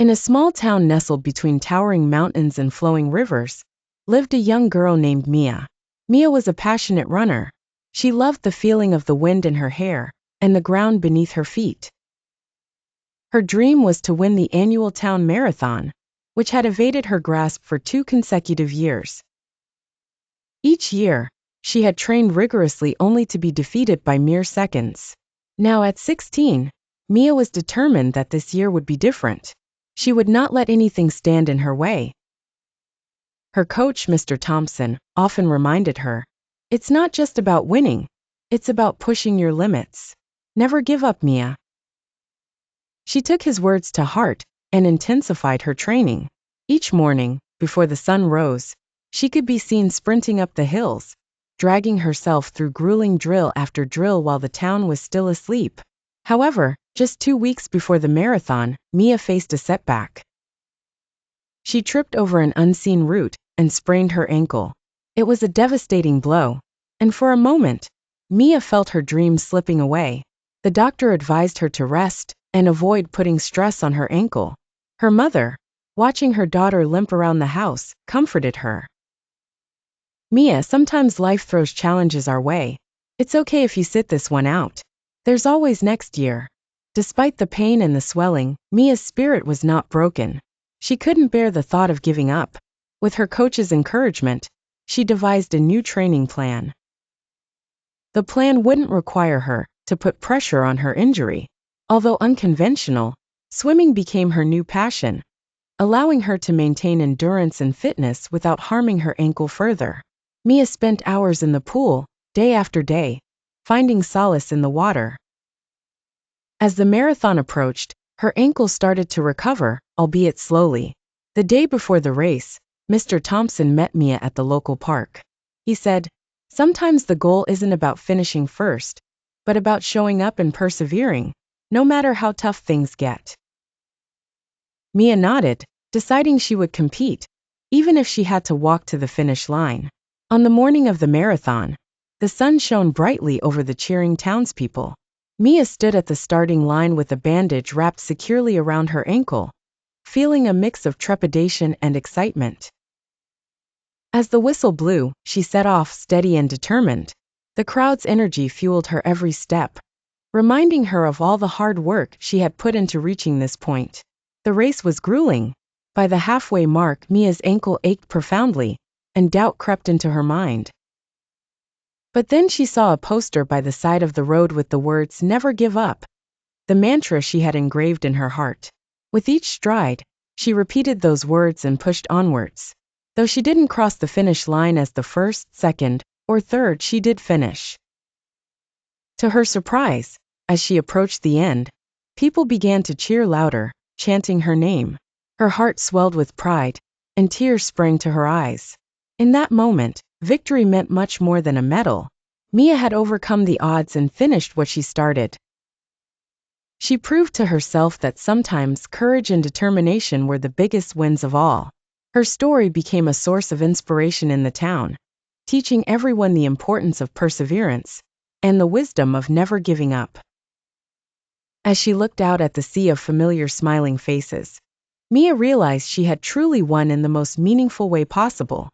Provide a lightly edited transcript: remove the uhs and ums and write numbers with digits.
In a small town nestled between towering mountains and flowing rivers, lived a young girl named Mia. Mia was a passionate runner. She loved the feeling of the wind in her hair and the ground beneath her feet. Her dream was to win the annual town marathon, which had evaded her grasp for 2 consecutive years. Each year, she had trained rigorously only to be defeated by mere seconds. Now at 16, Mia was determined that this year would be different. She would not let anything stand in her way. Her coach, Mr. Thompson, often reminded her, "It's not just about winning, it's about pushing your limits. Never give up, Mia." She took his words to heart and intensified her training. Each morning, before the sun rose, she could be seen sprinting up the hills, dragging herself through grueling drill after drill while the town was still asleep. However, just 2 weeks before the marathon, Mia faced a setback. She tripped over an unseen root and sprained her ankle. It was a devastating blow, and for a moment, Mia felt her dreams slipping away. The doctor advised her to rest and avoid putting stress on her ankle. Her mother, watching her daughter limp around the house, comforted her. "Mia, sometimes life throws challenges our way. It's okay if you sit this one out. There's always next year." Despite the pain and the swelling, Mia's spirit was not broken. She couldn't bear the thought of giving up. With her coach's encouragement, she devised a new training plan. The plan wouldn't require her to put pressure on her injury. Although unconventional, swimming became her new passion, allowing her to maintain endurance and fitness without harming her ankle further. Mia spent hours in the pool, day after day, finding solace in the water. As the marathon approached, her ankle started to recover, albeit slowly. The day before the race, Mr. Thompson met Mia at the local park. He said, "Sometimes the goal isn't about finishing first, but about showing up and persevering, no matter how tough things get." Mia nodded, deciding she would compete, even if she had to walk to the finish line. On the morning of the marathon, the sun shone brightly over the cheering townspeople. Mia stood at the starting line with a bandage wrapped securely around her ankle, feeling a mix of trepidation and excitement. As the whistle blew, she set off steady and determined. The crowd's energy fueled her every step, reminding her of all the hard work she had put into reaching this point. The race was grueling. By the halfway mark, Mia's ankle ached profoundly, and doubt crept into her mind. But then she saw a poster by the side of the road with the words, "Never give up," the mantra she had engraved in her heart. With each stride, she repeated those words and pushed onwards. Though she didn't cross the finish line as the first, second, or third, she did finish. To her surprise, as she approached the end, people began to cheer louder, chanting her name. Her heart swelled with pride, and tears sprang to her eyes. In that moment, victory meant much more than a medal. Mia had overcome the odds and finished what she started. She proved to herself that sometimes courage and determination were the biggest wins of all. Her story became a source of inspiration in the town, teaching everyone the importance of perseverance and the wisdom of never giving up. As she looked out at the sea of familiar smiling faces, Mia realized she had truly won in the most meaningful way possible.